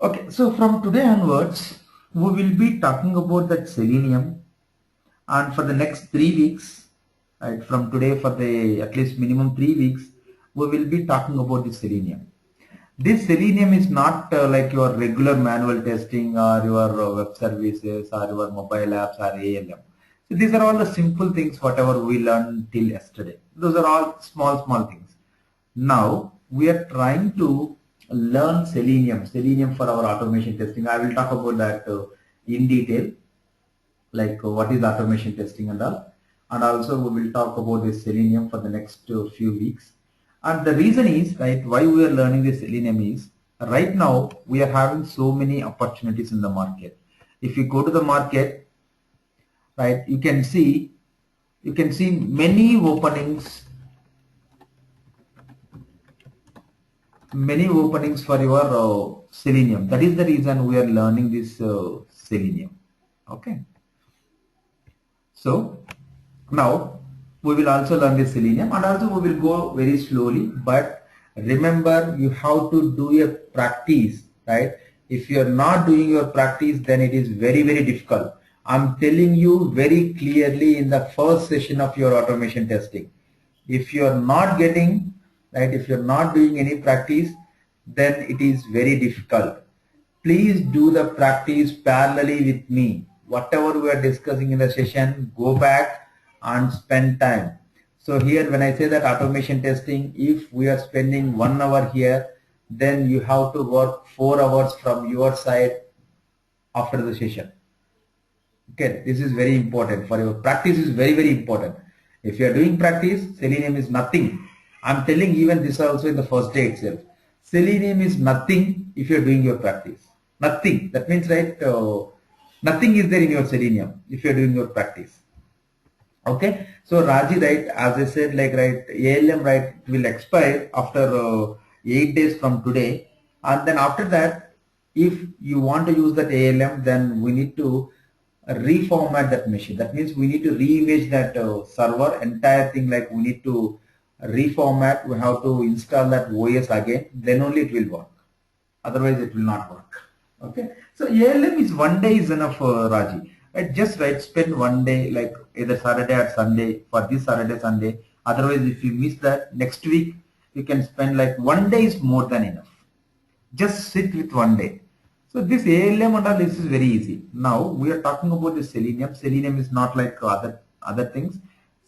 Okay, so from today onwards, we will be talking about that selenium, and for the next 3 weeks, right, from today for the at least minimum 3 weeks, we will be talking about the selenium. This selenium is not like your regular manual testing or your web services or your mobile apps or ALM. So these are all the simple things whatever we learned till yesterday. Those are all small things. Now we are trying to learn selenium for our automation testing. I will talk about that in detail, like what is automation testing and all, and also we will talk about this selenium for the next few weeks. And the reason is, right, why we are learning this selenium is, right now we are having so many opportunities in the market. If you go to the market, right, you can see many openings for your selenium. That is the reason we are learning this selenium. Okay, so now we will also learn the selenium, and also we will go very slowly, but remember you have to do a practice, right? If you are not doing your practice, then it is very difficult. I'm telling you very clearly in the first session of your automation testing. If you are not getting, right, if you are not doing any practice, then it is very difficult. Please do the practice parallelly with me. Whatever we are discussing in the session, go back and spend time. So here when I say that automation testing, if we are spending 1 hour here, then you have to work 4 hours from your side after the session. Okay, this is very important. For your practice is very important. If you are doing practice, selenium is nothing. I'm telling even this also in the first day itself. Selenium is nothing if you are doing your practice. Nothing. That means, right, nothing is there in your selenium if you are doing your practice. Okay, so Raji, right, as I said, like, right, ALM, right, will expire after 8 days from today, and then after that, if you want to use that ALM, then we need to reformat that machine. That means we need to re-image that server, entire thing, like we need to reformat, we have to install that OS again, then only it will work. Otherwise it will not work. Okay, so ALM is 1 day is enough, Raji. Right, just right, spend 1 day, like either Saturday or Sunday, for this Saturday, Sunday. Otherwise, if you miss that, next week you can spend like 1 day is more than enough. Just sit with 1 day. So this ALM and all, this is very easy. Now we are talking about the selenium. Selenium is not like other things.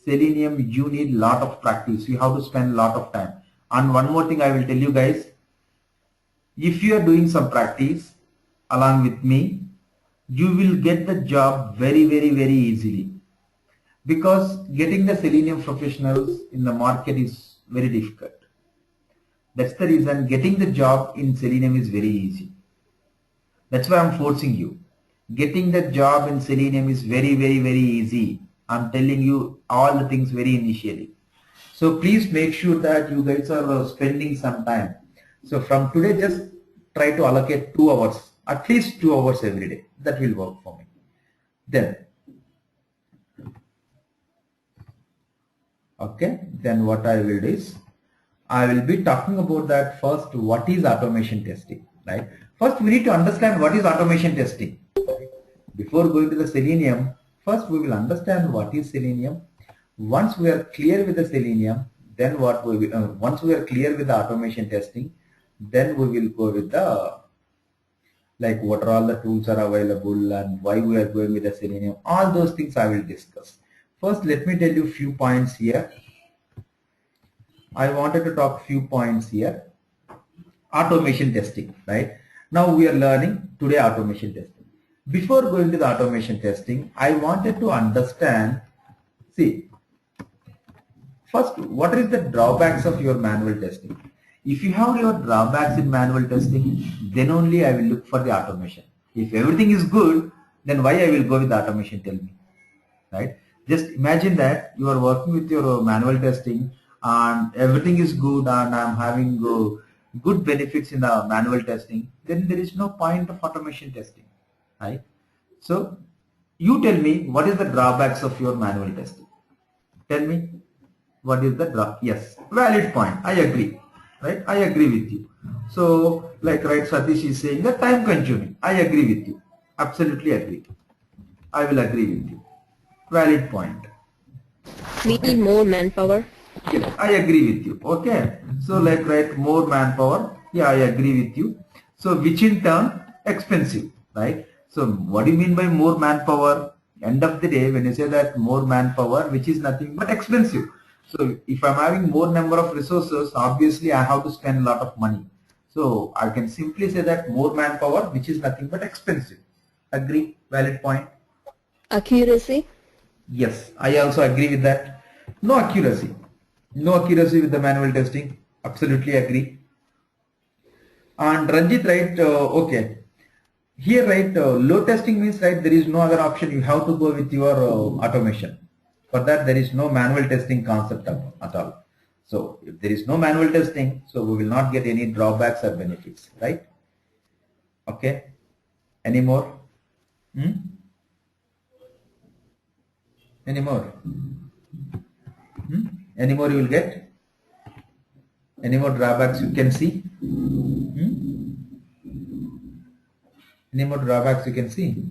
Selenium, you need lot of practice. You have to spend lot of time. And one more thing I will tell you guys, if you are doing some practice along with me, you will get the job very easily, because getting the selenium professionals in the market is very difficult. That's the reason getting the job in selenium is very easy. That's why I'm forcing you. Getting the job in selenium is very easy. I'm telling you all the things very initially. So please make sure that you guys are spending some time. So from today, just try to allocate 2 hours, at least 2 hours every day. That will work for me. Then, okay, then what I will do is, I will be talking about that first, what is automation testing, right? First, we need to understand what is automation testing. Right? Before going to the selenium, first we will understand what is selenium. Once we are clear with the selenium, then what we will, once we are clear with the automation testing, then we will go with the, like, what are all the tools are available and why we are going with the selenium. All those things I will discuss. First, let me tell you few points here. I wanted to talk few points here. Automation testing, right? Now we are learning today automation testing. Before going to the automation testing, I wanted to understand, see, first, what is the drawbacks of your manual testing? If you have your drawbacks in manual testing, then only I will look for the automation. If everything is good, then why I will go with the automation, tell me, right? Just imagine that you are working with your manual testing and everything is good and I'm having good benefits in the manual testing, then there is no point of automation testing, right? So you tell me, what is the drawbacks of your manual testing? Tell me, what is the drawback? Yes, valid point. I agree, right? I agree with you. So like right, Satish is saying that time consuming. I agree with you. Absolutely agree. I will agree with you. Valid point. We need Okay. more manpower. Yes, I agree with you. Okay. So like right, more manpower. Yeah, I agree with you. So which in turn expensive, right? So what do you mean by more manpower? End of the day, when you say that more manpower, which is nothing but expensive. So if I'm having more number of resources, obviously I have to spend a lot of money. So I can simply say that more manpower, which is nothing but expensive. Agree? Valid point. Accuracy. Yes, I also agree with that. No accuracy. No accuracy with the manual testing. Absolutely agree. And Ranjit, right? Okay. Here, right? Load testing means, right? There is no other option. You have to go with your automation. For that, there is no manual testing concept at all. So, if there is no manual testing, so we will not get any drawbacks or benefits, right? Okay. Any more? Hmm? Any more? Hmm? Any more you will get? Any more drawbacks you can see? Hmm? Any more drawbacks you can see?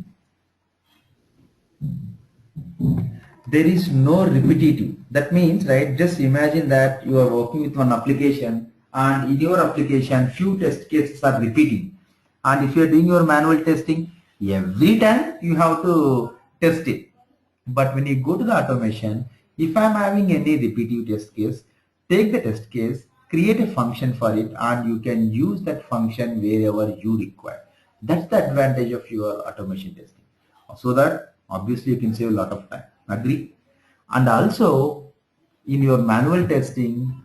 There is no repetitive. That means, right, just imagine that you are working with one application and in your application few test cases are repeating. And if you are doing your manual testing, every time you have to test it. But when you go to the automation, if I am having any repetitive test case, take the test case, create a function for it, and you can use that function wherever you require. That's the advantage of your automation testing. So that obviously you can save a lot of time. Agree? And also in your manual testing,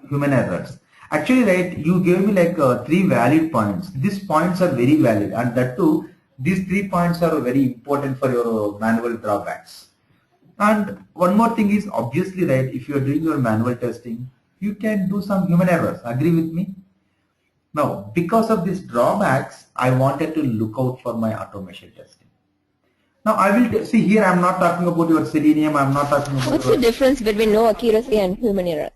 human errors. Actually, right, you gave me like three valid points. These points are very valid, and that too, these 3 points are very important for your manual drawbacks. And one more thing is obviously, right, if you are doing your manual testing, you can do some human errors. Agree with me? Now, because of these drawbacks, I wanted to look out for my automation testing. Now, I will see here. I'm not talking about your Selenium. I'm not talking about What's the your. difference between no accuracy and human errors?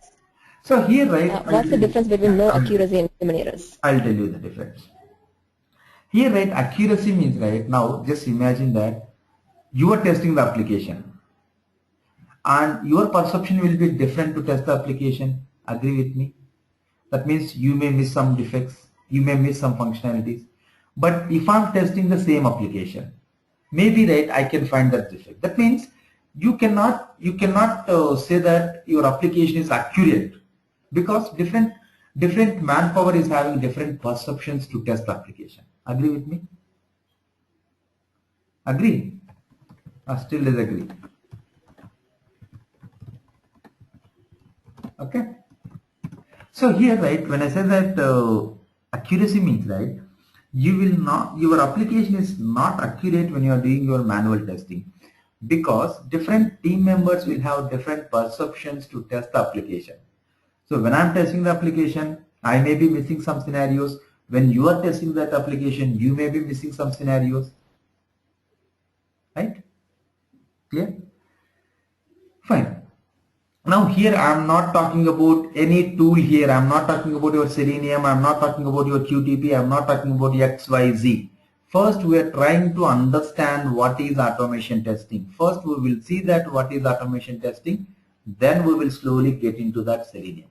So here, right, What's the difference between no accuracy and human errors? I'll tell you the difference. Here, right, accuracy means, right, now just imagine that you are testing the application and your perception will be different to test the application. Agree with me? That means you may miss some defects, you may miss some functionalities. But if I'm testing the same application, maybe, right, I can find that defect. That means you cannot say that your application is accurate because different manpower is having different perceptions to test the application. Agree with me? Agree? Or still disagree? Okay. So here, right, when I say that accuracy means, right, you will not, your application is not accurate when you are doing your manual testing because different team members will have different perceptions to test the application. So when I'm testing the application, I may be missing some scenarios. When you are testing that application, you may be missing some scenarios, right? Clear? Fine. Now here I am not talking about any tool here. I am not talking about your Selenium. I am not talking about your QTP. I am not talking about XYZ. First we are trying to understand what is automation testing. First we will see that what is automation testing. Then we will slowly get into that Selenium.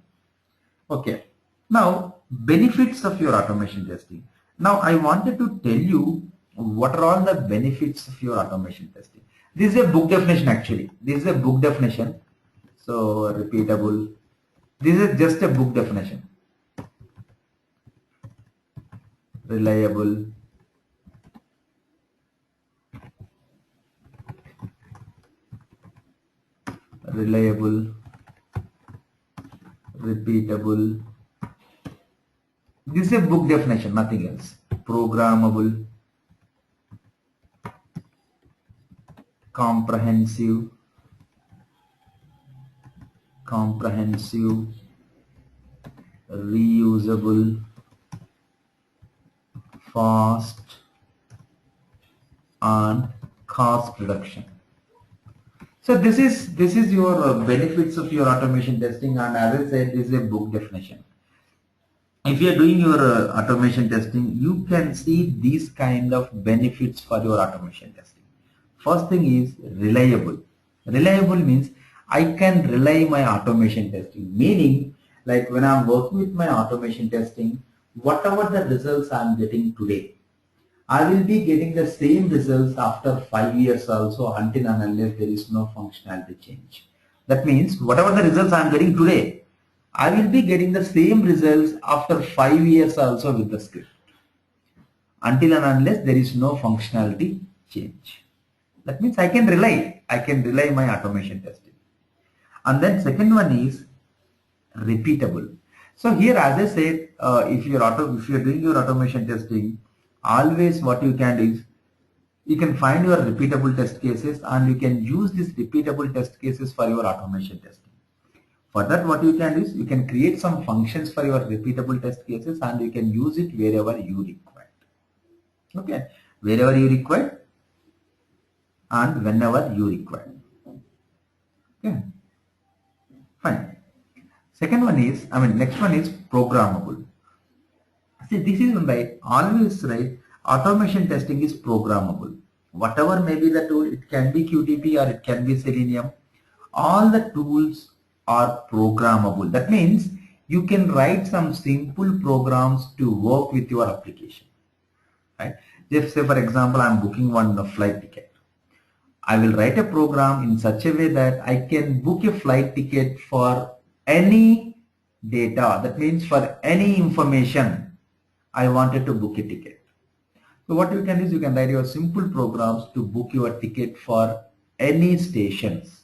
Okay. Now benefits of your automation testing. Now I wanted to tell you what are all the benefits of your automation testing. This is a book definition actually. This is a book definition. So repeatable. This is just a book definition. Reliable. Reliable. Repeatable. This is a book definition, nothing else. Programmable. Comprehensive. Reusable, fast, and cost reduction. So this is your benefits of your automation testing, and as I said, this is a book definition. if you are doing your automation testing, you can see these kind of benefits for your automation testing. First thing is reliable. Reliable means I can rely my automation testing, meaning like when I'm working with my automation testing, whatever the results I'm getting today, I will be getting the same results after 5 years also, until and unless there is no functionality change. That means whatever the results I am getting today, I will be getting the same results after 5 years also with the script, until and unless there is no functionality change. That means I can rely my automation testing. And then second one is repeatable. So here, as I said, if you're doing your automation testing, always what you can do is you can find your repeatable test cases and you can use these repeatable test cases for your automation testing. For that, what you can do is you can create some functions for your repeatable test cases and you can use it wherever you require. Okay, wherever you require and whenever you require. Okay, fine. Second one is, next one is programmable. See, this is right, always right, automation testing is programmable. Whatever may be the tool, it can be QTP or it can be Selenium. All the tools are programmable. That means you can write some simple programs to work with your application. Right? Just say for example, I'm booking one flight ticket. I will write a program in such a way that I can book a flight ticket for any data. That means for any information I wanted to book a ticket. So what you can do is you can write your simple programs to book your ticket for any stations.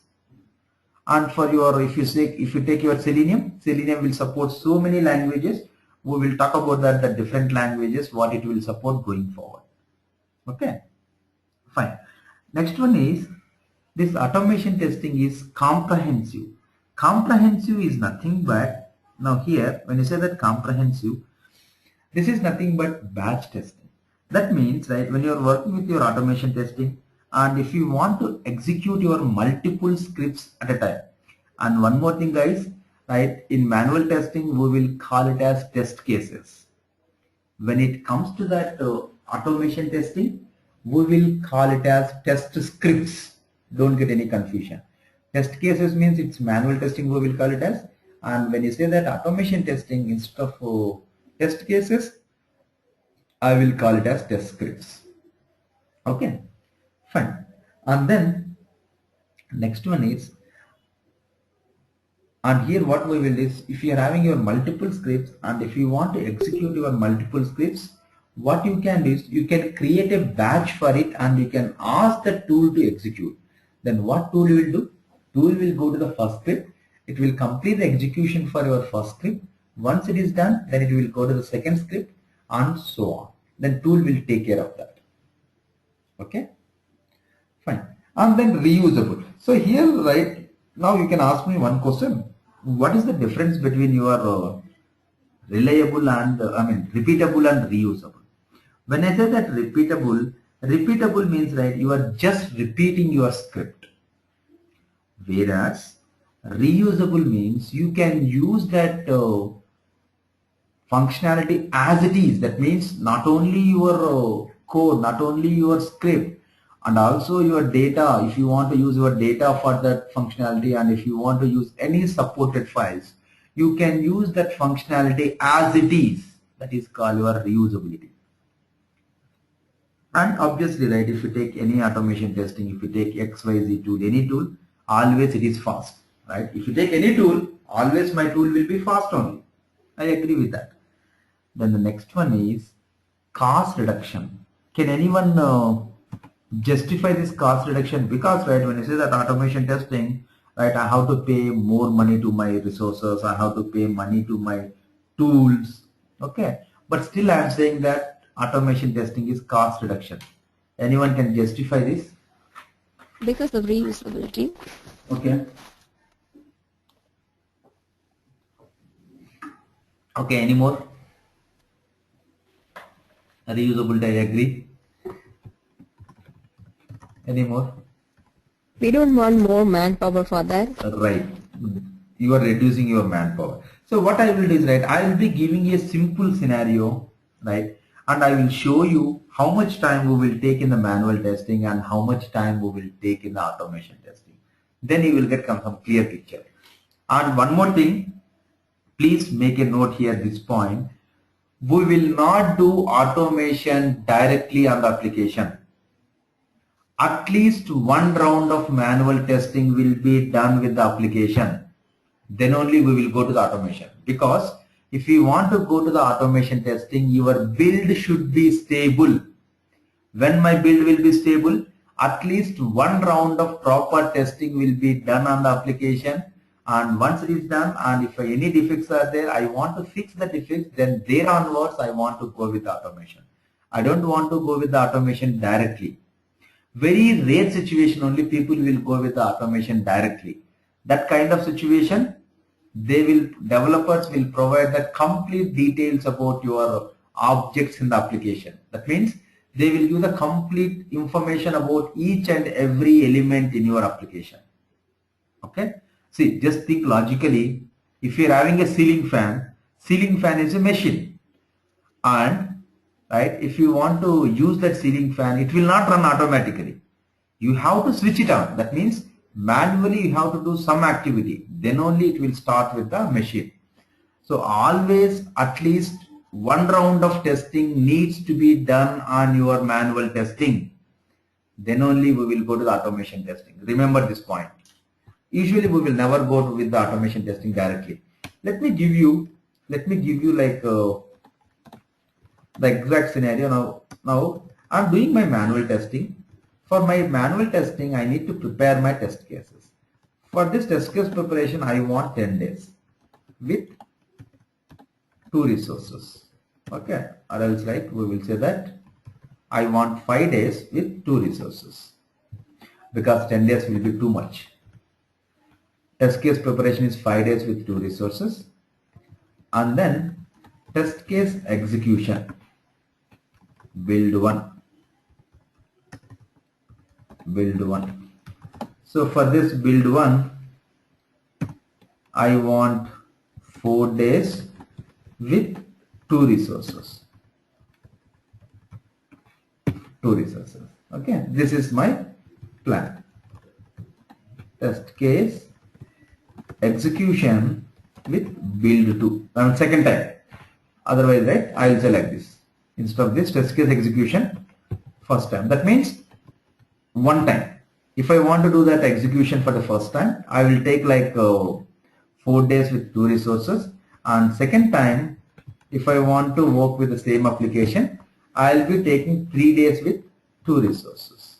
And for your, if you take your Selenium will support so many languages. We will talk about that, the different languages, what it will support going forward. Okay, fine. Next one is, this automation testing is comprehensive. Comprehensive is nothing but, now here when you say that comprehensive, this is nothing but batch testing. That means, right, when you are working with your automation testing and if you want to execute your multiple scripts at a time, and one more thing guys, right, in manual testing we will call it as test cases. When it comes to that automation testing, we will call it as test scripts. Don't get any confusion. Test cases means it's manual testing, we will call it as, and when you say that automation testing, instead of test cases, I will call it as test scripts. Okay, fine. And then next one is, and here what we will do is, if you are having your multiple scripts and if you want to execute your multiple scripts, what you can do is you can create a batch for it and you can ask the tool to execute. Then what tool will do? Tool will go to the first script. It will complete the execution for your first script. Once it is done, then it will go to the second script and so on. Then tool will take care of that. Okay, fine. And then reusable. So here, right, now you can ask me one question. What is the difference between your reliable and repeatable and reusable? When I say that repeatable means, right, you are just repeating your script. Whereas reusable means you can use that functionality as it is. That means not only your code, not only your script, and also your data. If you want to use your data for that functionality and if you want to use any supported files, you can use that functionality as it is. That is called your reusability. And obviously, right, if you take any automation testing, if you take XYZ tool, any tool, always it is fast, right? If you take any tool, always my tool will be fast only. I agree with that. Then the next one is cost reduction. Can anyone justify this cost reduction? Because, right, when you say that automation testing, right, I have to pay more money to my resources, I have to pay money to my tools, okay, but still I am saying that automation testing is cost reduction. Anyone can justify this? Because of reusability. Okay. Okay, any more? Reusability, I agree. Any more? We don't want more manpower for that. Right. You are reducing your manpower. So what I will do is, right, I will be giving a simple scenario, right, and I will show you how much time we will take in the manual testing and how much time we will take in the automation testing. Then you will get some clear picture. And one more thing, please make a note here at this point. We will not do automation directly on the application. At least one round of manual testing will be done with the application. Then only we will go to the automation. Because if you want to go to the automation testing, your build should be stable. When my build will be stable, at least one round of proper testing will be done on the application. And once it is done, and if any defects are there, I want to fix the defects, then there onwards I want to go with the automation. I don't want to go with the automation directly. Very rare situation only people will go with the automation directly. That kind of situation, developers will provide the complete details about your objects in the application. That means they will give the complete information about each and every element in your application. Okay. See, just think logically. If you are having a ceiling fan is a machine, and right, if you want to use that ceiling fan, it will not run automatically. You have to switch it on. That means manually you have to do some activity. Then only it will start with the machine. So always at least one round of testing needs to be done on your manual testing. Then only we will go to the automation testing. Remember this point. Usually we will never go with the automation testing directly. Let me give you like the exact scenario. Now I'm doing my manual testing. For my manual testing, I need to prepare my test cases. For this test case preparation, I want 10 days with 2 resources. Okay, or else like we will say that I want 5 days with 2 resources, because 10 days will be too much. Test case preparation is 5 days with 2 resources, and then test case execution, build 1. So for this build 1, I want 4 days with 2 resources. Okay, this is my plan. Test case execution with build 2. Second time. Otherwise, right, I will say like this. Instead of this, test case execution first time. That means one time. If I want to do that execution for the first time, I will take like 4 days with 2 resources, and second time, if I want to work with the same application, I will be taking 3 days with 2 resources.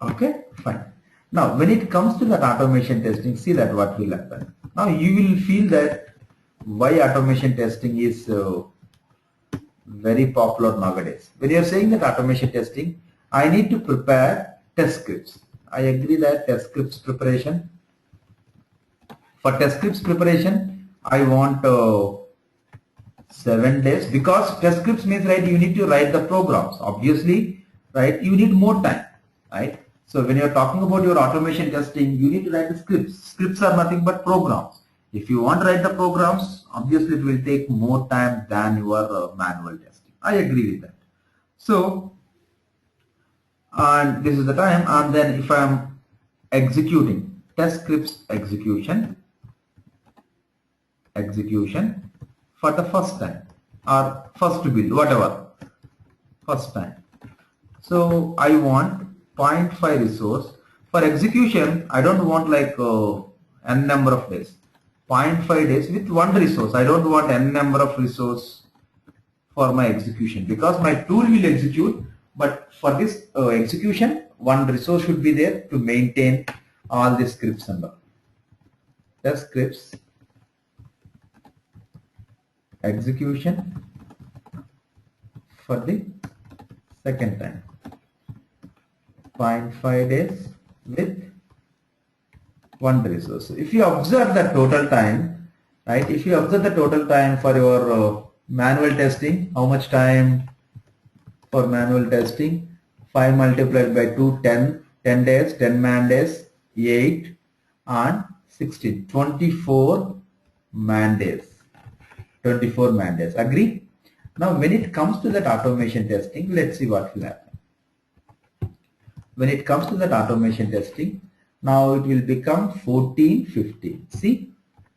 Okay, fine. Now when it comes to that automation testing, see that what will happen. Now you will feel that why automation testing is very popular nowadays. When you are saying that automation testing, I need to prepare test scripts. I agree that test scripts preparation. For test scripts preparation, I want 7 days, because test scripts means, right, you need to write the programs. Obviously, right, you need more time, right? So when you are talking about your automation testing, you need to write the scripts. Scripts are nothing but programs. If you want to write the programs, obviously it will take more time than your manual testing. I agree with that. So, and this is the time, and then if I am executing test scripts execution for the first time or first build, whatever, first time. So I want 0.5 resource. For execution, I don't want like n number of days. 0.5 days with 1 resource. I don't want n number of resource for my execution, because my tool will execute, but for this execution, 1 resource should be there to maintain all the scripts and all. Test scripts execution for the second time. 0.5 days with 1 resource. If you observe the total time, right? If you observe the total time for your manual testing, how much time for manual testing? 5 multiplied by 2, 10 days, 10 man days, 8, and 16, 24 man days. 24 man days. Agree? Now when it comes to that automation testing, let's see what will happen. When it comes to that automation testing, now it will become 14, 15. See,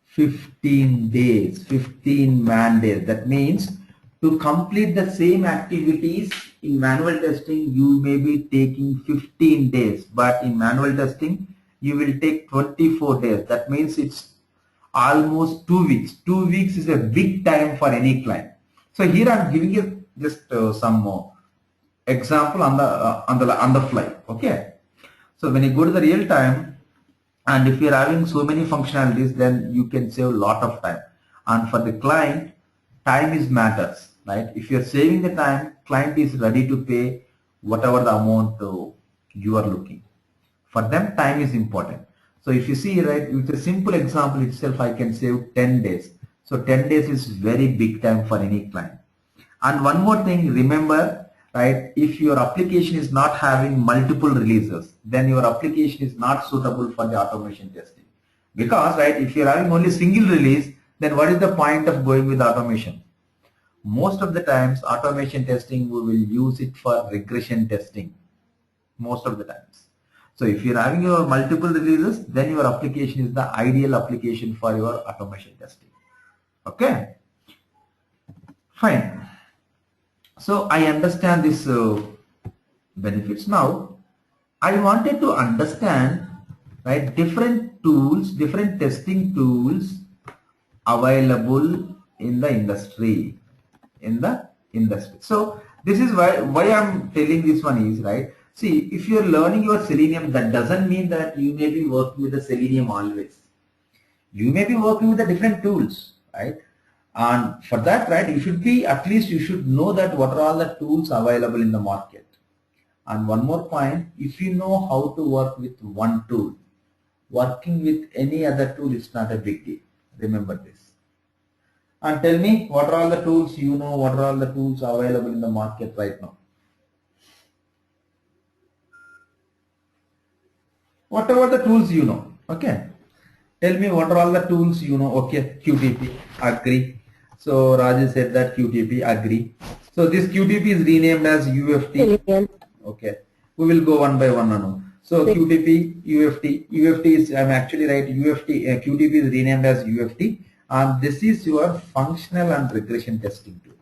15 days, 15 man days. That means to complete the same activities in manual testing, you may be taking 15 days, but in manual testing, you will take 24 days. That means it's almost 2 weeks. 2 weeks is a big time for any client. So here I'm giving you just some more example on the fly. Okay. So when you go to the real time, and if you're having so many functionalities, then you can save a lot of time. And for the client, time is matters, right? If you're saving the time, client is ready to pay whatever the amount you are looking. For them, time is important. So if you see, right, with a simple example itself, I can save 10 days. So 10 days is very big time for any client. And one more thing, remember, right, if your application is not having multiple releases, then your application is not suitable for the automation testing. Because, right, if you're having only single release, then what is the point of going with automation? Most of the times, automation testing, we will use it for regression testing. Most of the times. So if you're having your multiple releases, then your application is the ideal application for your automation testing. Okay? Fine. So I understand this benefits. Now I wanted to understand, right, different tools, different testing tools available in the industry. So this is why I'm telling this one is, right, see, if you're learning your Selenium, that doesn't mean that you may be working with the Selenium always. You may be working with the different tools, right? And for that, right, you should be, at least you should know that what are all the tools available in the market. And one more point, if you know how to work with one tool, working with any other tool is not a big deal. Remember this. And tell me, what are all the tools you know, what are all the tools available in the market right now? Whatever the tools you know, okay? Tell me what are all the tools you know. Okay, QTP, agree. So Rajesh said that QTP, agree. So this QTP is renamed as UFT. Okay, we will go one by one now. So QTP, UFT is, I'm actually right, QTP is renamed as UFT, and this is your functional and regression testing tool.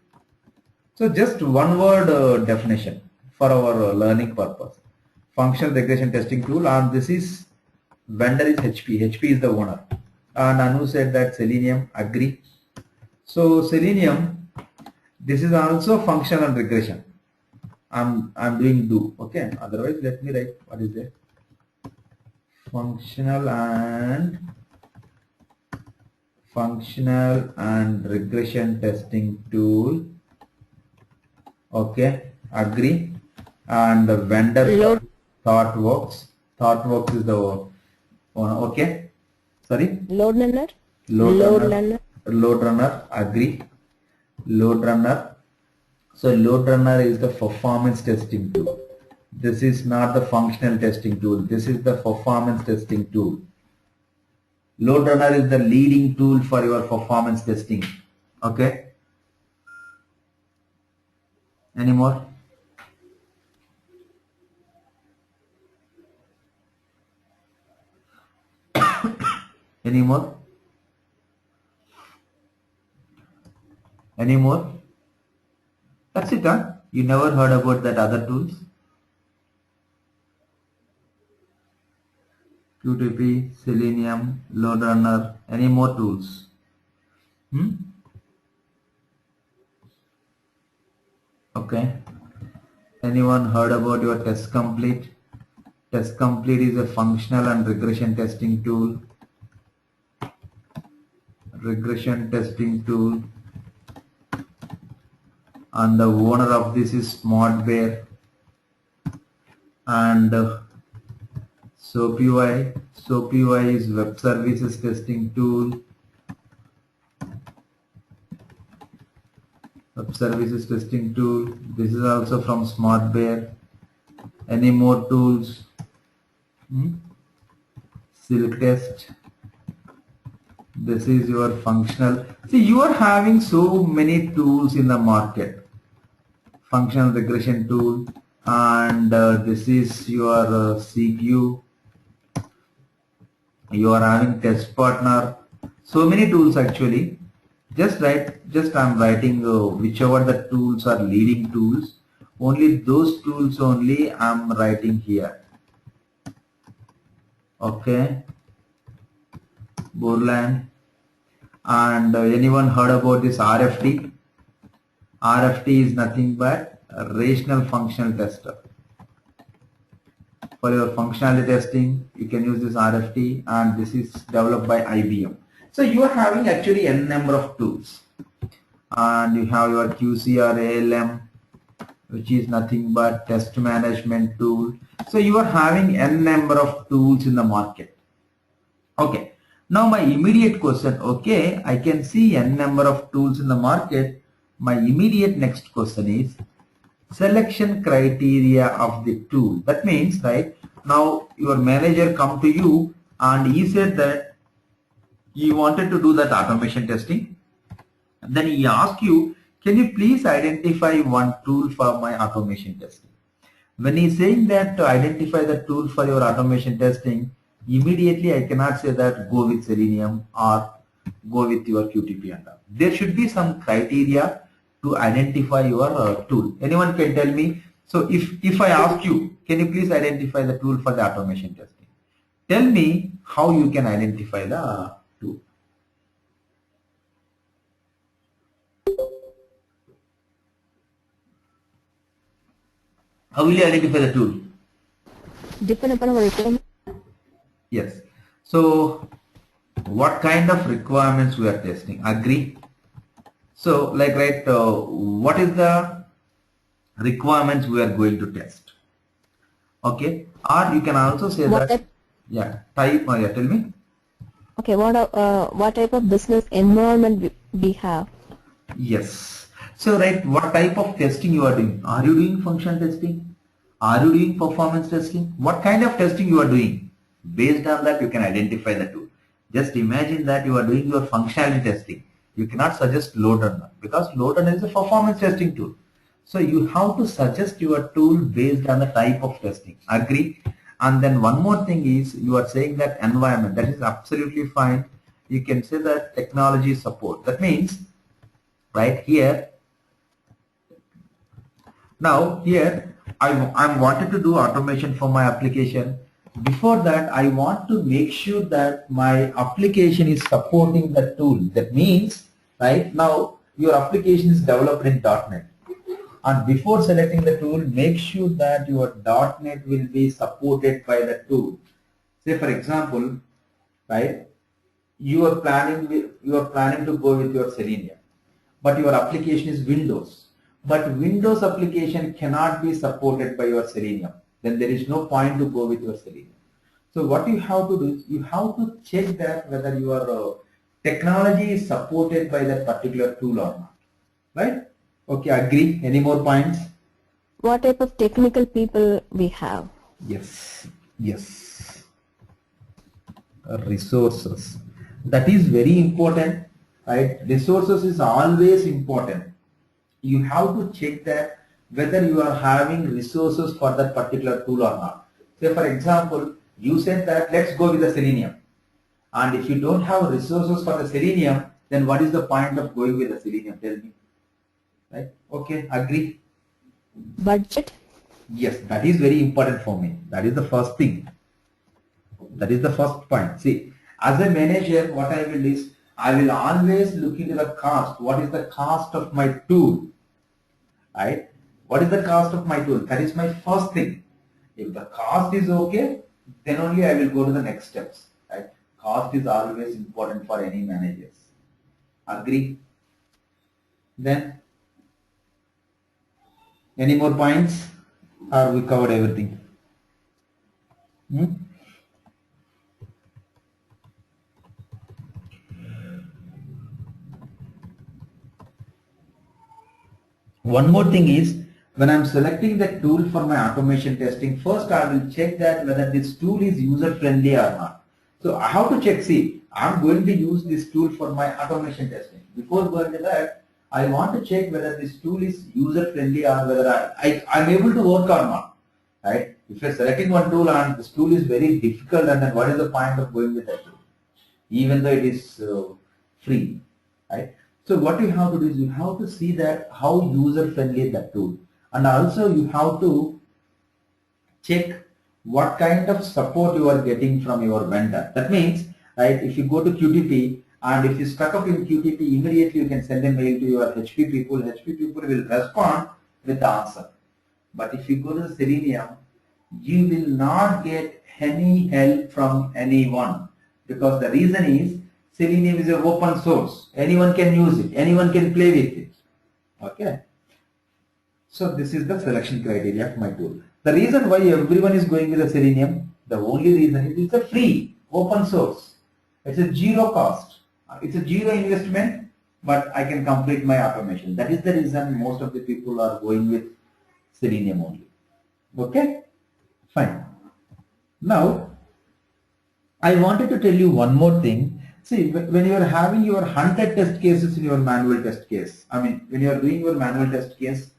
So just one word definition for our learning purpose. Functional regression testing tool, and this is vendor is HP. HP is the owner. And Anu said that Selenium, agree. So Selenium, this is also functional and regression. I'm doing do. Okay. Otherwise, let me write what is there. Functional and regression testing tool. Okay. Agree. And the vendor ThoughtWorks. ThoughtWorks is the owner. Okay. Sorry. Load runner. Load runner, agree. Load runner. So load runner is the performance testing tool. This is not the functional testing tool. This is the performance testing tool. Load runner is the leading tool for your performance testing. Okay. Any more? Any more? Any more? That's it, huh? You never heard about that other tools? QTP, Selenium, Load Runner, any more tools? Okay. Anyone heard about your Test Complete? Test Complete is a functional and regression testing tool. Regression testing tool. And the owner of this is SmartBear. And SoapUI. SoapUI is web services testing tool. Web services testing tool. This is also from SmartBear. Any more tools? Silk Test. This is your functional. See, you are having so many tools in the market. Functional regression tool, and this is your CQ. You are having test partner. So many tools actually. Just I'm writing whichever the tools are leading tools. Only those tools only I'm writing here. Okay. Borland. And anyone heard about this RFT? RFT is nothing but a rational functional tester. For your functionality testing, you can use this RFT, and this is developed by IBM. So you are having actually n number of tools, and you have your QCR ALM, which is nothing but test management tool. So you are having n number of tools in the market. Okay. Now my immediate question, okay, I can see n number of tools in the market. My immediate next question is selection criteria of the tool. That means, right, now your manager come to you and he said that he wanted to do that automation testing. Then he asked you, can you please identify one tool for my automation testing? When he's saying that to identify the tool for your automation testing, immediately I cannot say that go with Selenium or go with your QTP and all. There should be some criteria to identify your tool. Anyone can tell me? So if I ask you, can you please identify the tool for the automation testing? Tell me how you can identify the tool. How will you identify the tool? Depend upon our requirement. Yes. So what kind of requirements we are testing? Agree? So like what is the requirements we are going to test? Okay. Or you can also say What that. type? Yeah. Type. Yeah. Tell me. Okay, what type of business environment we have? Yes. So what type of testing you are doing? Are you doing functional testing? Are you doing performance testing? What kind of testing you are doing? Based on that, you can identify the tool. Just imagine that you are doing your functionality testing. You cannot suggest load runner because load runner is a performance testing tool. So you have to suggest your tool based on the type of testing. Agree? And then one more thing is you are saying that environment. That is absolutely fine. You can say that technology support. That means right here. Now here I'm wanted to do automation for my application. Before that, I want to make sure that my application is supporting the tool. That means, right now, your application is developed in .NET. And before selecting the tool, make sure that your .NET will be supported by the tool. Say, for example, right, you are planning to go with your Selenium, but your application is Windows. But Windows application cannot be supported by your Selenium. Then there is no point to go with your Selenium. So what you have to do is you have to check that whether your technology is supported by that particular tool or not. Right? Okay, agree. Any more points? What type of technical people we have? Yes. Yes. Resources. That is very important. Right? Resources is always important. You have to check that whether you are having resources for that particular tool or not. Say for example, you said that let's go with the Selenium. And if you don't have resources for the Selenium, then what is the point of going with the Selenium? Tell me. Right? Okay, agree? Budget? Yes, that is very important for me. That is the first thing. That is the first point. See, as a manager, what I will is, I will always look into the cost. What is the cost of my tool? Right? What is the cost of my tool? That is my first thing. If the cost is okay, then only I will go to the next steps. Right? Cost is always important for any managers. Agree? Then, any more points? Or we covered everything? One more thing is, when I'm selecting the tool for my automation testing, first I will check that whether this tool is user friendly or not. So how to check? See, I'm going to use this tool for my automation testing. Before going to that, I want to check whether this tool is user friendly or whether I'm able to work or not. Right? If you're selecting one tool and this tool is very difficult, and then what is the point of going with that tool? Even though it is free, right? So what you have to do is you have to see that how user friendly that tool, and also you have to check what kind of support you are getting from your vendor. That means, right, if you go to QTP and if you stuck up in QTP, immediately you can send a mail to your HP people. HP people will respond with the answer. But if you go to Selenium, you will not get any help from anyone, because the reason is Selenium is an open source. Anyone can use it. Anyone can play with it. Okay. So this is the selection criteria of my tool. The reason why everyone is going with the Selenium, the only reason is it's a free, open source. It's a zero cost. It's a zero investment, but I can complete my automation. That is the reason most of the people are going with Selenium only. Okay? Fine. Now, I wanted to tell you one more thing. See, when you are having your 100 test cases in your manual test case, I mean, when you are doing your manual test case,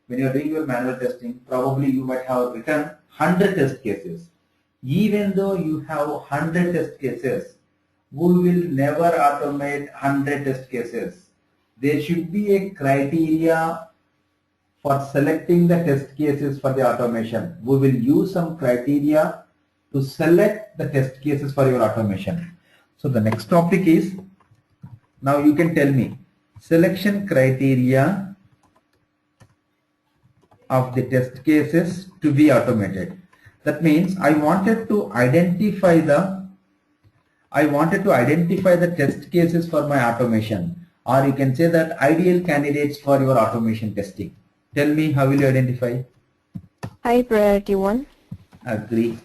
when you are doing your manual testing, probably you might have written 100 test cases. Even though you have 100 test cases, we will never automate 100 test cases. There should be a criteria for selecting the test cases for the automation. We will use some criteria to select the test cases for your automation. So the next topic is, now you can tell me, selection criteria of the test cases to be automated. That means I wanted to identify the test cases for my automation, or you can say that ideal candidates for your automation testing. Tell me, how will you identify? High priority one. Agree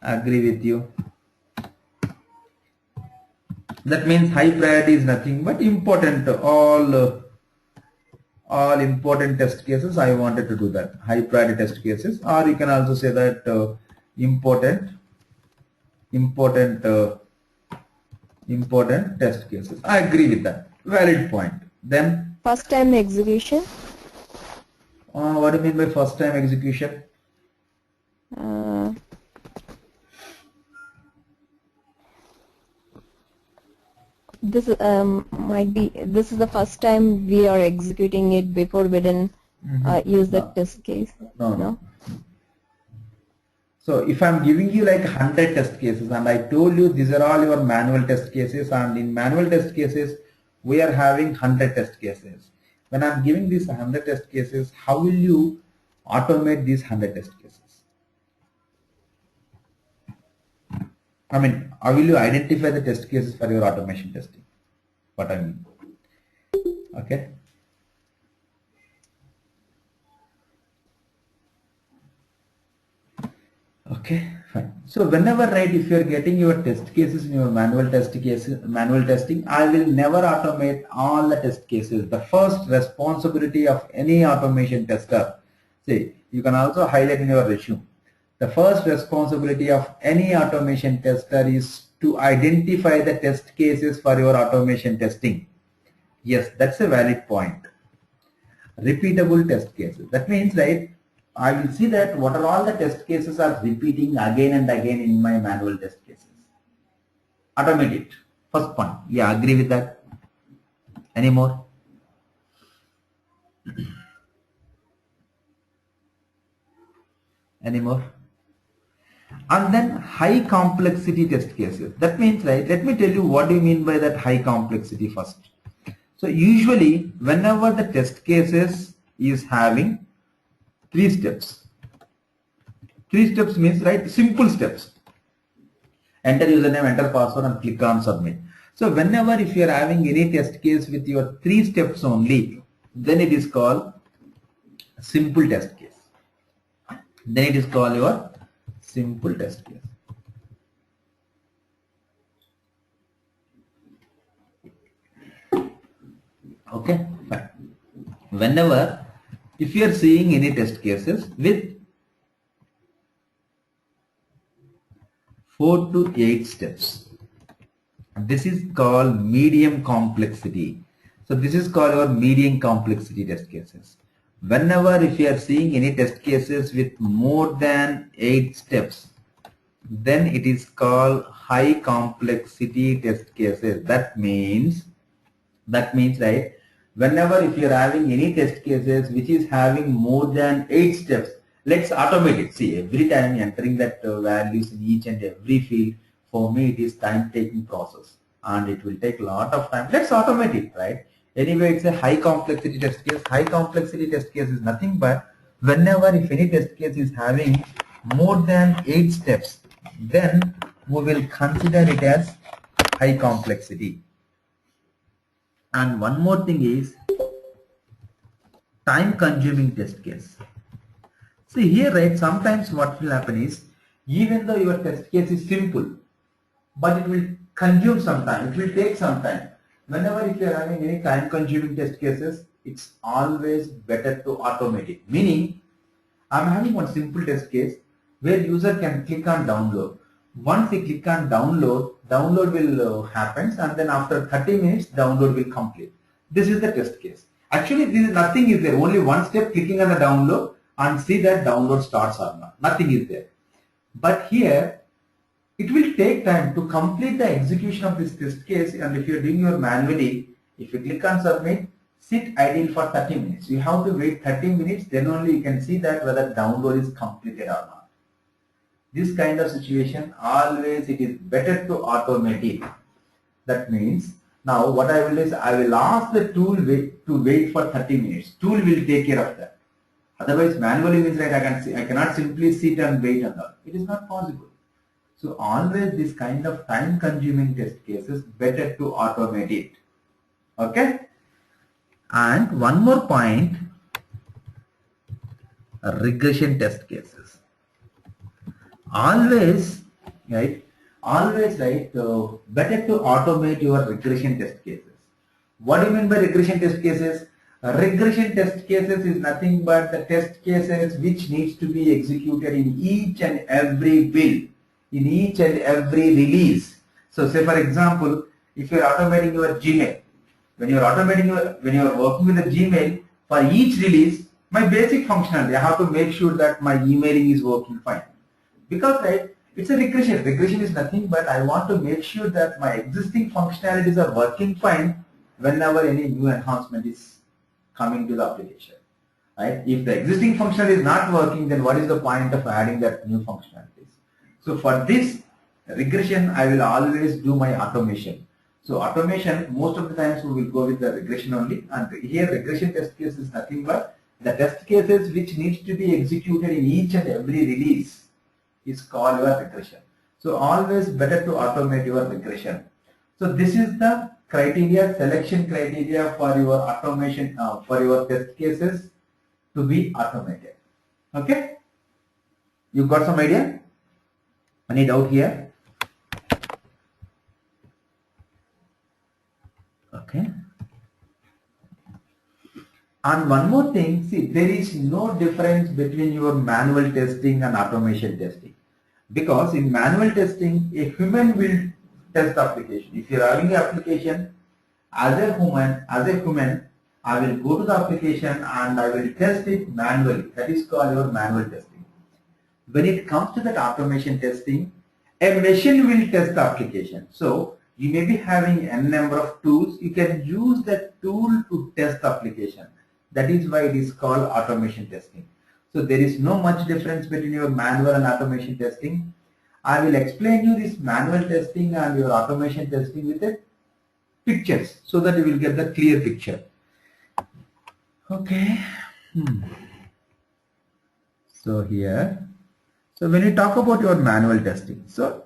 with you. That means high priority is nothing but important, all important test cases. I wanted to do that, high priority test cases, or you can also say that important test cases. I agree with that. Valid point. Then First time execution. what do you mean by first time execution? This might be, this is the first time we are executing it before we didn't use the test case. No. So if I'm giving you like 100 test cases and I told you these are all your manual test cases, and in manual test cases we are having 100 test cases. When I'm giving these 100 test cases, how will you automate these 100 test cases? I mean, how will you identify the test cases for your automation testing? What I mean. Okay. Okay, fine. So whenever, right, if you are getting your test cases in your manual testing, I will never automate all the test cases. The first responsibility of any automation tester, see, you can also highlight in your resume. The first responsibility of any automation tester is to identify the test cases for your automation testing. Yes, that's a valid point. Repeatable test cases. That means, right, I will see that what are all the test cases are repeating again and again in my manual test cases. Automate it. First point. Yeah, agree with that. Any more? Any more? And then high complexity test cases. That means, right, let me tell you what do you mean by that high complexity first. So usually whenever the test cases is having 3 steps. 3 steps means, right, simple steps. Enter username, enter password and click on submit. So whenever if you are having any test case with your 3 steps only, then it is called simple test case. Then it is called your simple test case. Okay, fine. Whenever if you are seeing any test cases with 4 to 8 steps. This is called medium complexity. So this is called our medium complexity test cases. Whenever if you are seeing any test cases with more than 8 steps, then it is called high complexity test cases. That means right, whenever if you are having any test cases which is having more than 8 steps, let's automate it. See, every time entering that values in each and every field, for me it is time taking process and it will take a lot of time. Let's automate it, right? Anyway, it's a high complexity test case. High complexity test case is nothing but whenever if any test case is having more than 8 steps, then we will consider it as high complexity. And one more thing is time consuming test case. See here, right, sometimes what will happen is, even though your test case is simple, but it will consume some time, it will take some time. Whenever if you are having any time consuming test cases, it's always better to automate it. Meaning, I'm having one simple test case where user can click on download. Once they click on download, download will happens, and then after 30 minutes, download will complete. This is the test case. Actually, this is nothing is there. Only one step, clicking on the download and see that download starts or not. Nothing is there. But here, it will take time to complete the execution of this test case, and if you are doing your manually, if you click on submit, sit idle for 30 minutes. You have to wait 30 minutes, then only you can see that whether download is completed or not. This kind of situation, always it is better to automate it. That means, now what I will do is, I will ask the tool to wait for 30 minutes. Tool will take care of that. Otherwise, manually means right, I cannot simply sit and wait on that. It is not possible. So always this kind of time consuming test cases, better to automate it. Okay? And one more point, regression test cases. Always right, better to automate your regression test cases. What do you mean by regression test cases? Regression test cases is nothing but the test cases which needs to be executed in each and every build, in each and every release. So say for example, if you are automating your Gmail, when you are working with the Gmail, for each release, my basic functionality, I have to make sure that my emailing is working fine. Because right, it's a regression. Regression is nothing but I want to make sure that my existing functionalities are working fine whenever any new enhancement is coming to the application. Right? If the existing functionality is not working, then what is the point of adding that new functionalities? So for this regression, I will always do my automation. So automation, most of the times we will go with the regression only, and here regression test case is nothing but the test cases which needs to be executed in each and every release is called your regression. So always better to automate your regression. So this is the criteria, selection criteria for your automation, for your test cases to be automated. Okay? You got some idea? Any doubt here? Okay. And one more thing, see, there is no difference between your manual testing and automation testing. Because in manual testing, a human will test the application. If you are having an application, as a human, I will go to the application and I will test it manually. That is called your manual testing. When it comes to that automation testing, a machine will test the application. So you may be having n number of tools. You can use that tool to test the application. That is why it is called automation testing. So there is no much difference between your manual and automation testing. I will explain you this manual testing and your automation testing with the pictures so that you will get the clear picture. Okay. So here, so when you talk about your manual testing, so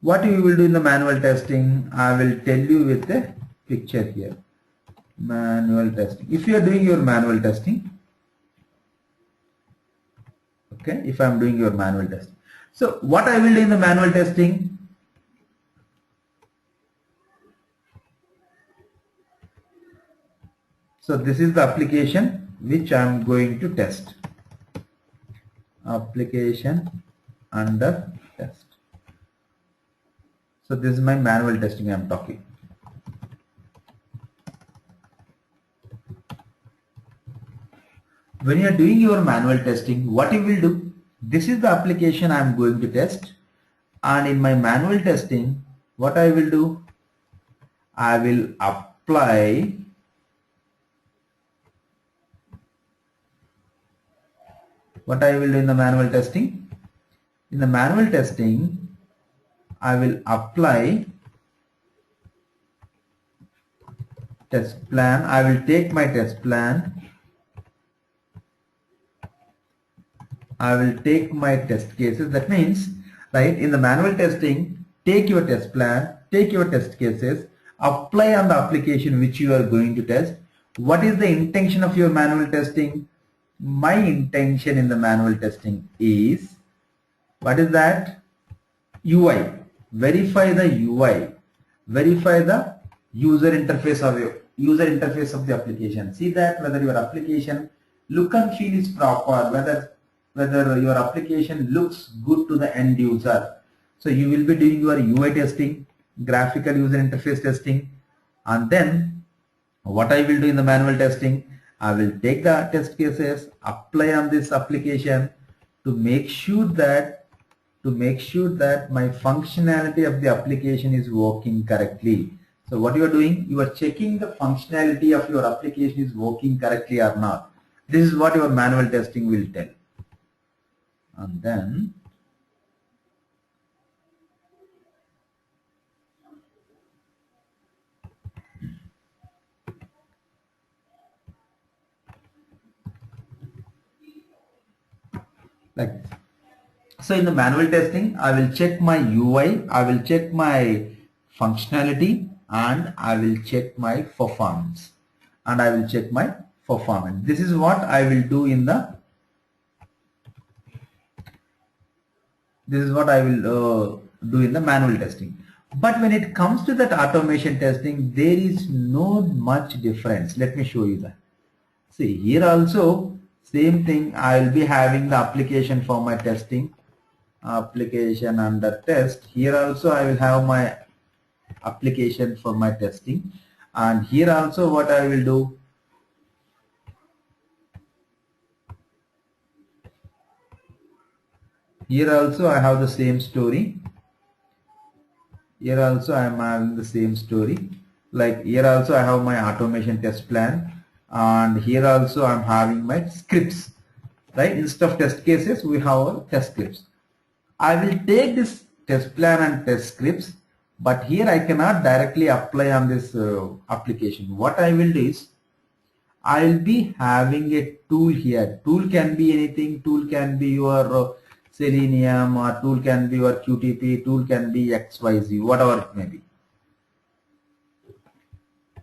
what you will do in the manual testing, I will tell you with the picture here. Manual testing. If you are doing your manual testing, okay, if I am doing your manual testing. So what I will do in the manual testing, so this is the application which I am going to test. Application under test. So this is my manual testing I am talking. When you are doing your manual testing, what you will do, this is the application I am going to test, and in my manual testing, what I will do, I will apply what I will do in the manual testing. In the manual testing, I will apply test plan. I will take my test plan. I will take my test cases. That means, right, in the manual testing, take your test plan, take your test cases, apply on the application which you are going to test. What is the intention of your manual testing? My intention in the manual testing is, what is that? UI. Verify the UI. Verify the user interface of the application. See that whether your application look and feel is proper, whether your application looks good to the end user. So you will be doing your UI testing, graphical user interface testing, and then what I will do in the manual testing, I will take the test cases, apply on this application to make sure that my functionality of the application is working correctly. So what you are doing, you are checking the functionality of your application is working correctly or not. This is what your manual testing will tell. And then like this. So in the manual testing, I will check my UI, I will check my functionality, and I will check my performance. This is what I will do in the manual testing. But when it comes to that automation testing, there is no much difference. Let me show you that. See, here also same thing. I will be having the application for my testing, application under test. Here also I will have my application for my testing, and here also what I will do, here also I have the same story. Here also I am having the same story. Like here also I have my automation test plan, and here also I am having my scripts. Right? Instead of test cases, we have our test scripts. I will take this test plan and test scripts, but here I cannot directly apply on this application. What I will do is, I will be having a tool here. Tool can be anything. Tool can be your Selenium, or tool can be your QTP, tool can be XYZ, whatever it may be.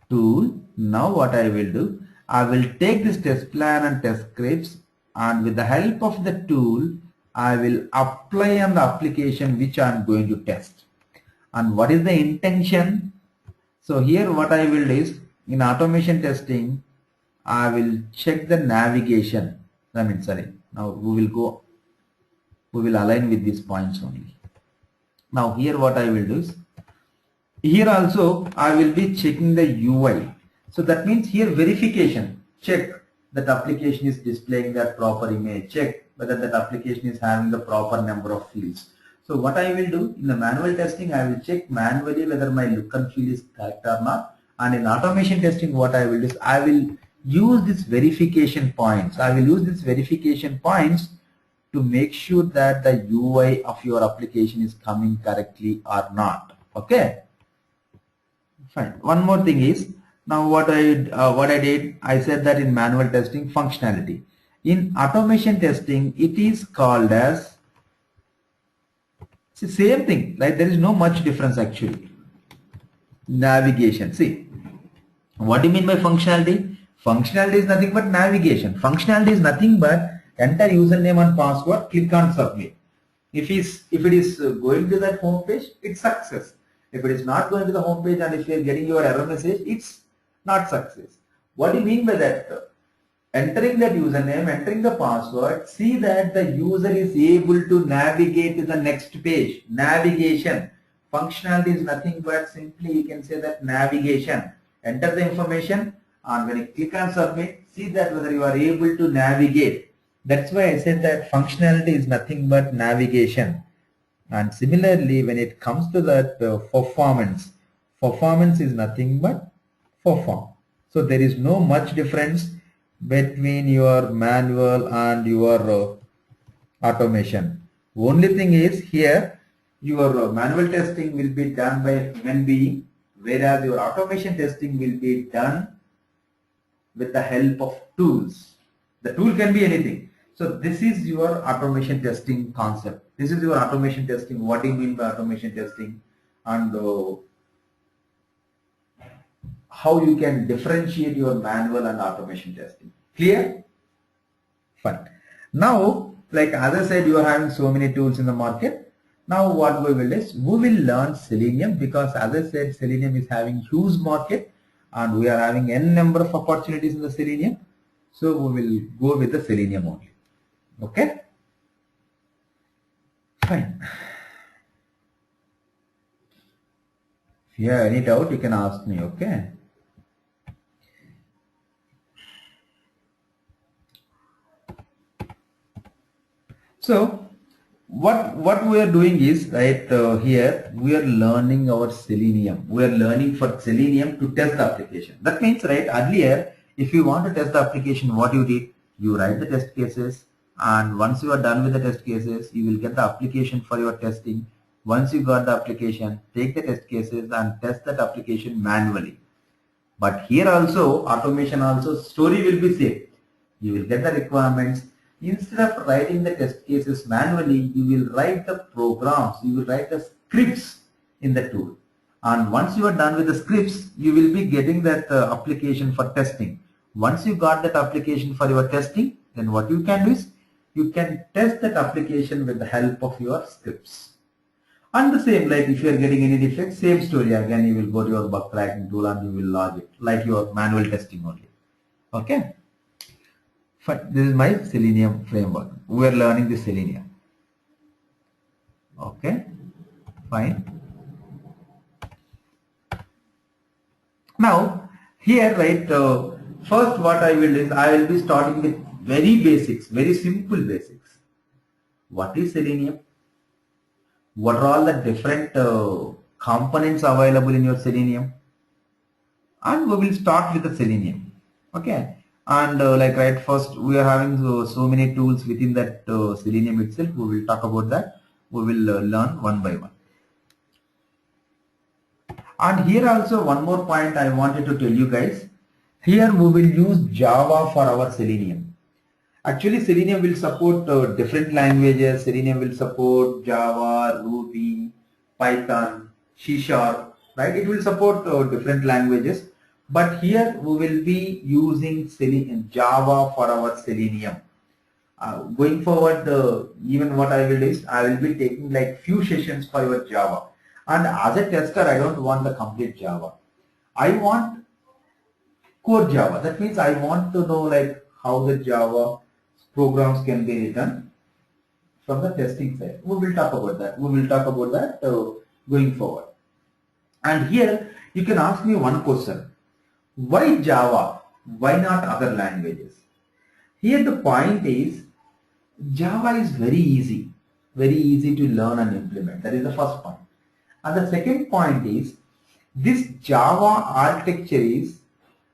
Tool. Now what I will do, I will take this test plan and test scripts, and with the help of the tool, I will apply on the application which I am going to test. And what is the intention? So here what I will do is, in automation testing, I will check the navigation. Now we will align with these points only. Now here what I will do is, here also I will be checking the UI. So that means here verification, check that application is displaying that proper image, check whether that application is having the proper number of fields. So what I will do in the manual testing, I will check manually whether my look and feel is correct or not. And in automation testing, what I will do is, I will use these verification points. To make sure that the UI of your application is coming correctly or not. Okay. Fine. One more thing is, now what I did, I said that in manual testing, functionality. In automation testing, it is called as, see, same thing. Like there is no much difference actually. Navigation. See, what do you mean by functionality? Functionality is nothing but navigation. Functionality is nothing but enter username and password, click on submit. If it is going to that home page, it's success. If it is not going to the home page and if you are getting your error message, it's not success. What do you mean by that? Entering that username, entering the password, see that the user is able to navigate to the next page. Navigation. Functionality is nothing but simply you can say that navigation. Enter the information and when you click on submit, see that whether you are able to navigate. That's why I said that functionality is nothing but navigation. And similarly, when it comes to that performance, performance is nothing but perform. So there is no much difference between your manual and your automation. Only thing is here your manual testing will be done by a human being, whereas your automation testing will be done with the help of tools. The tool can be anything. So this is your automation testing concept. This is your automation testing. What do you mean by automation testing? And how you can differentiate your manual and automation testing. Clear? Fine. Now, like as I said, you are having so many tools in the market. Now what we will do is, we will learn Selenium, because as I said, Selenium is having huge market and we are having n number of opportunities in the Selenium. So we will go with the Selenium only. Okay? Fine. If you have any doubt, you can ask me, okay? So what we are doing is, right, here we are learning our Selenium. We are learning for Selenium to test the application. That means, right, earlier if you want to test the application, what you did, you write the test cases, and once you are done with the test cases, you will get the application for your testing. Once you got the application, take the test cases and test that application manually. But here also, automation also, story will be same. You will get the requirements. Instead of writing the test cases manually, you will write the programs, you will write the scripts in the tool. And once you are done with the scripts, you will be getting that application for testing. Once you got that application for your testing, then what you can do is, you can test that application with the help of your scripts. And the same, like if you are getting any defects, same story again, you will go to your bug tracking tool and you will log it, like your manual testing only. Okay. Fine. This is my Selenium framework. We are learning the Selenium. Okay. Fine. Now, here, right, first what I will do is, I will be starting with very basics, very simple basics. What is Selenium? What are all the different components available in your Selenium? And we will start with the Selenium. Okay. And like, right, first we are having so many tools within that Selenium itself. We will talk about that. We will learn one by one. And here also one more point I wanted to tell you guys. Here we will use Java for our Selenium. Actually, Selenium will support different languages. Selenium will support Java, Ruby, Python, C#, right? It will support different languages. But here we will be using Java for our Selenium. Going forward, even what I will do is, I will be taking like few sessions for your Java. And as a tester, I don't want the complete Java. I want core Java. That means I want to know like how the Java programs can be written from the testing side. We will talk about that. We will talk about that going forward. And here you can ask me one question. Why Java? Why not other languages? Here the point is, Java is very easy to learn and implement. That is the first point. And the second point is, this Java architecture is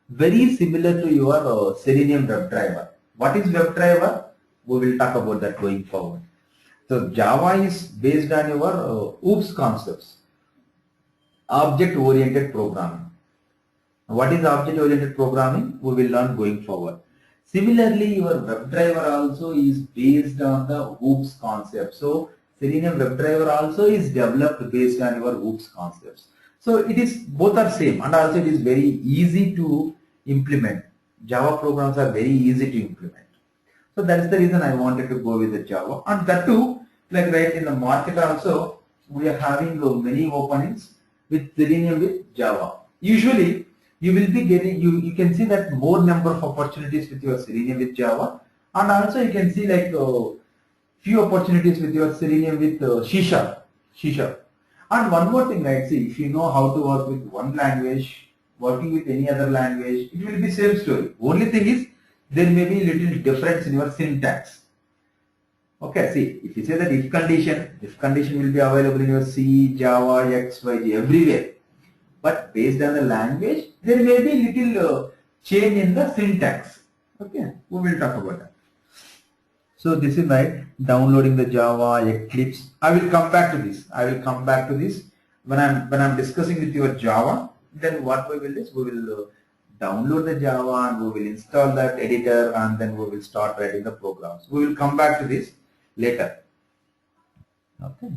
very similar to your Selenium WebDriver. What is WebDriver? We will talk about that going forward. So Java is based on your OOPS concepts, object-oriented programming. What is object-oriented programming? We will learn going forward. Similarly, your WebDriver also is based on the OOPS concept. So Selenium WebDriver also is developed based on your OOPS concepts. So it is, both are same, and also it is very easy to implement. Java programs are very easy to implement. So that is the reason I wanted to go with the Java. And that too, like right in the market also, we are having many openings with Selenium with Java. Usually, you will be getting, you can see that more number of opportunities with your Selenium with Java, and also you can see like few opportunities with your Selenium with C#. And one more thing, right? See, if you know how to work with one language, working with any other language, it will be same story. Only thing is, there may be little difference in your syntax. Okay, see, if you say that if condition will be available in your C, Java, X, Y, Z, everywhere. But based on the language, there may be little change in the syntax. Okay, we will talk about that. So this is my downloading the Java, Eclipse. I will come back to this. When I'm discussing with your Java. Then what we will do is we will download the Java and we will install that editor and then we will start writing the programs. We will come back to this later. Okay.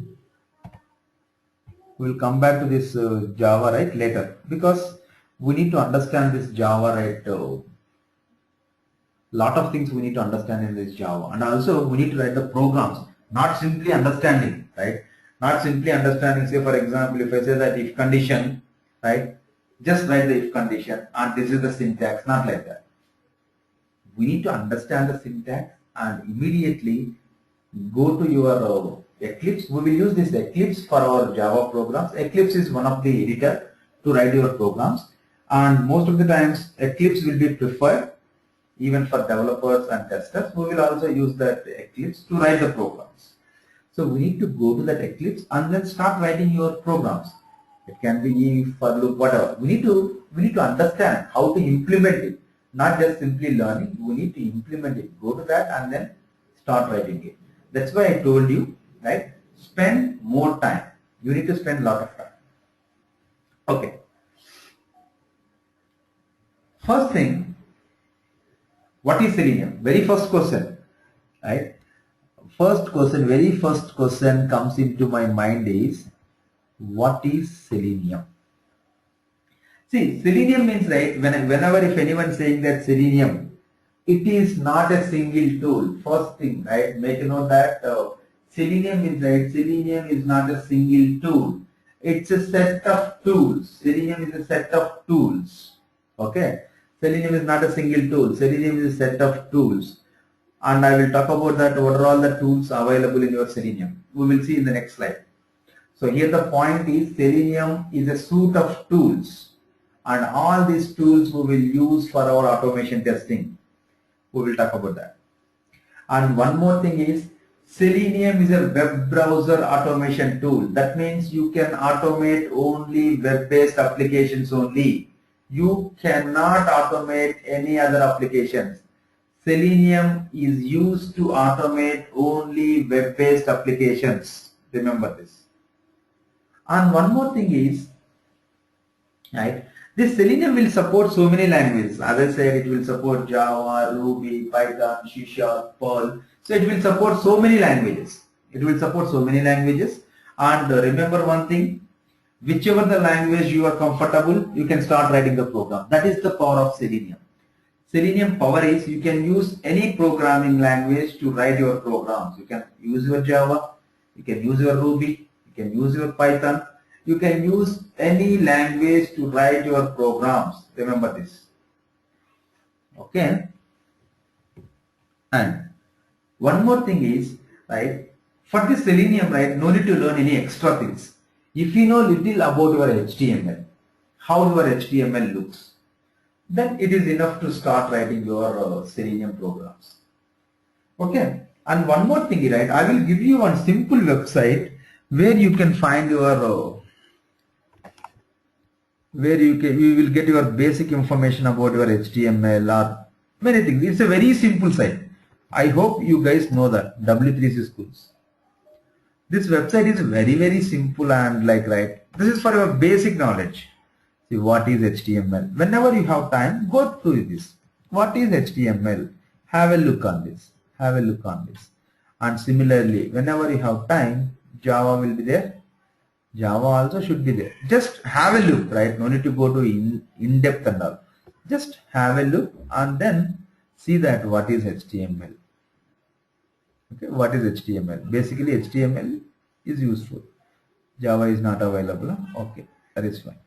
We will come back to this Java right later because we need to understand this Java right. Lot of things we need to understand in this Java, and also we need to write the programs, not simply understanding, right? Not simply understanding. Say for example, if I say that if condition, right? Just write the if condition and this is the syntax, not like that. We need to understand the syntax and immediately go to your Eclipse. We will use this Eclipse for our Java programs. Eclipse is one of the editor to write your programs, and most of the times Eclipse will be preferred even for developers and testers. We will also use that Eclipse to write the programs. So we need to go to that Eclipse and then start writing your programs. It can be if, for loop, whatever. We need to understand how to implement it, not just simply learning. We need to implement it. Go to that and then start writing it. That's why I told you, right? Spend more time. You need to spend a lot of time. Okay. First thing, what is Selenium? Very first question, right? Very first question comes into my mind is, what is Selenium? See, Selenium means, right, whenever if anyone saying that Selenium, it is not a single tool. First thing, right, make a note that Selenium is not a single tool. It's a set of tools. Selenium is a set of tools. Okay. Selenium is not a single tool. Selenium is a set of tools. And I will talk about that, what are all the tools available in your Selenium. We will see in the next slide. So here the point is, Selenium is a suite of tools. And all these tools we will use for our automation testing. We will talk about that. And one more thing is, Selenium is a web browser automation tool. That means you can automate only web-based applications only. You cannot automate any other applications. Selenium is used to automate only web-based applications. Remember this. And one more thing is, right, this Selenium will support so many languages. As I said, it will support Java, Ruby, Python, C#, Perl. So it will support so many languages. And remember one thing, whichever the language you are comfortable, you can start writing the program. That is the power of Selenium. Selenium power is you can use any programming language to write your programs. You can use your Java, you can use your Ruby, you can use your Python, you can use any language to write your programs. Remember this. Okay. And one more thing is, right, for this Selenium, right, no need to learn any extra things. If you know little about your HTML, how your HTML looks, then it is enough to start writing your Selenium programs. Okay. And one more thing, right, I will give you one simple website where you can find your you will get your basic information about your HTML or many things. It's a very simple site. I hope you guys know that, W3C Schools. This website is very, very simple and right. This is for your basic knowledge. See, what is HTML? Whenever you have time, go through this. What is HTML? Have a look on this. And similarly, whenever you have time, Java will be there. Java also should be there. Just have a look, right? No need to go to in-depth and all. Just have a look and then see that what is HTML. Okay, what is HTML? Basically, HTML is useful. Java is not available. Okay, that is fine.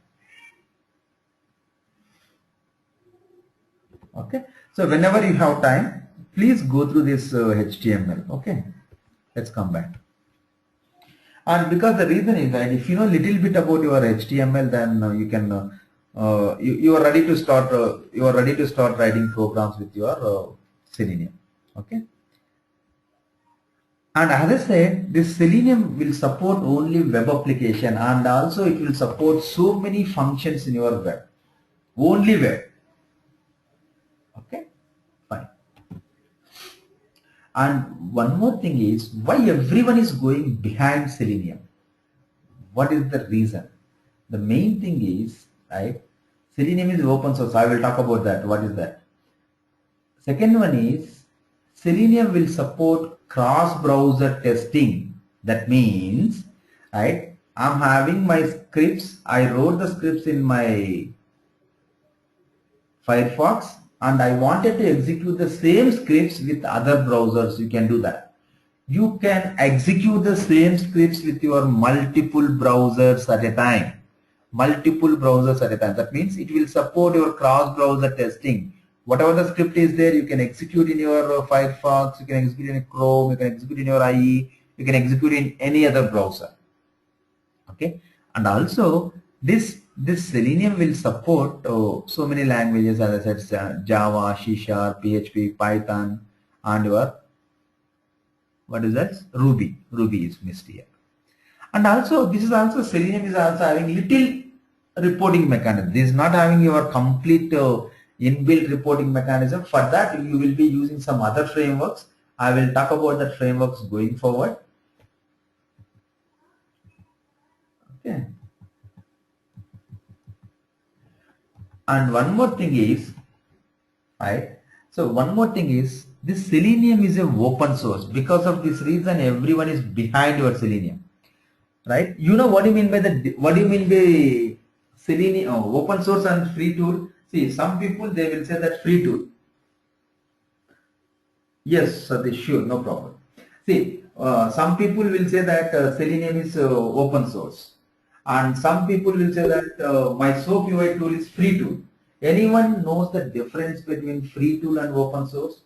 Okay, so whenever you have time, please go through this HTML. Okay, let's come back. And because the reason is that if you know little bit about your HTML, then you can you are ready to start writing programs with your Selenium. Okay. And as I said, this Selenium will support only web application, and also it will support so many functions in your web. Only web. Okay, fine. And one more thing is why everyone is going behind Selenium. What is the reason? The main thing is, right, Selenium is open source. I will talk about that. What is that? Second one is Selenium will support cross-browser testing. That means, right, I'm having my scripts. I wrote the scripts in my Firefox and I wanted to execute the same scripts with other browsers. You can do that. You can execute the same scripts with your multiple browsers at a time. Multiple browsers at a time. That means it will support your cross-browser testing. Whatever the script is there, you can execute in your Firefox, you can execute in Chrome, you can execute in your IE, you can execute in any other browser. Okay, and also this Selenium will support so many languages, as I said, Java, C#, PHP, Python, and your what is that? Ruby. Ruby is missed here. And also this is also Selenium is also having little reporting mechanism. This is not having your complete inbuilt reporting mechanism. For that you will be using some other frameworks. I will talk about that frameworks going forward. Okay. And one more thing is, right, so one more thing is this Selenium is a open source. Because of this reason everyone is behind your Selenium, right? You know what do you mean by the Selenium open source and free tool? See, some people they will say that free tool. Yes, Satish, sure, no problem. See, some people will say that Selenium is open source, and some people will say that my SOAP UI tool is free tool. Anyone knows the difference between free tool and open source?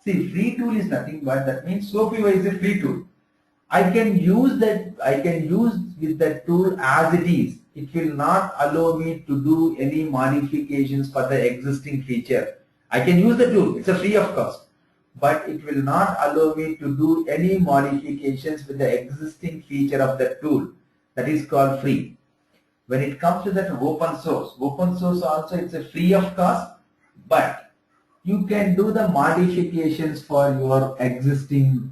See, free tool is nothing but that means SOAP UI is a free tool. I can use that. I can use with that tool as it is. It will not allow me to do any modifications for the existing feature. I can use the tool. It's a free of cost. But it will not allow me to do any modifications with the existing feature of the tool. That is called free. When it comes to that open source also it's a free of cost, but you can do the modifications for your existing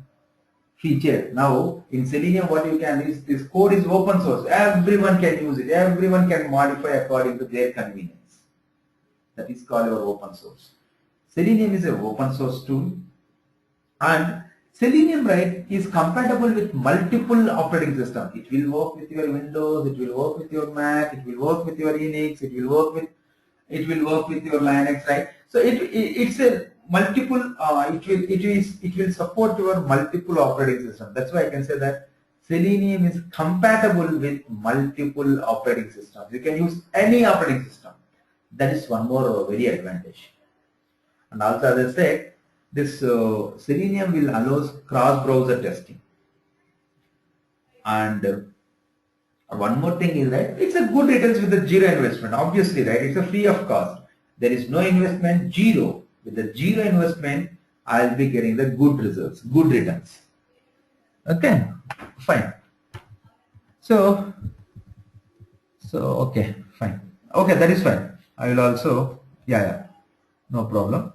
feature. Now in Selenium what you can is this code is open source. Everyone can use it. Everyone can modify according to their convenience. That is called your open source. Selenium is an open source tool, and Selenium, right, is compatible with multiple operating systems. It will work with your Windows, it will work with your Mac, it will work with your Unix, it will work with your Linux, right? So it's a multiple. It will support your multiple operating systems. That's why I can say that Selenium is compatible with multiple operating systems. You can use any operating system. That is one more very advantage. And also, as I said, this Selenium will allow cross-browser testing. And one more thing is, right, it's a good returns with the zero investment. Obviously, right, it's a free of cost. There is no investment, zero. With the zero investment, I'll be getting the good results, good returns. Okay, fine. So okay, fine. Okay, that is fine. I will also, yeah, no problem.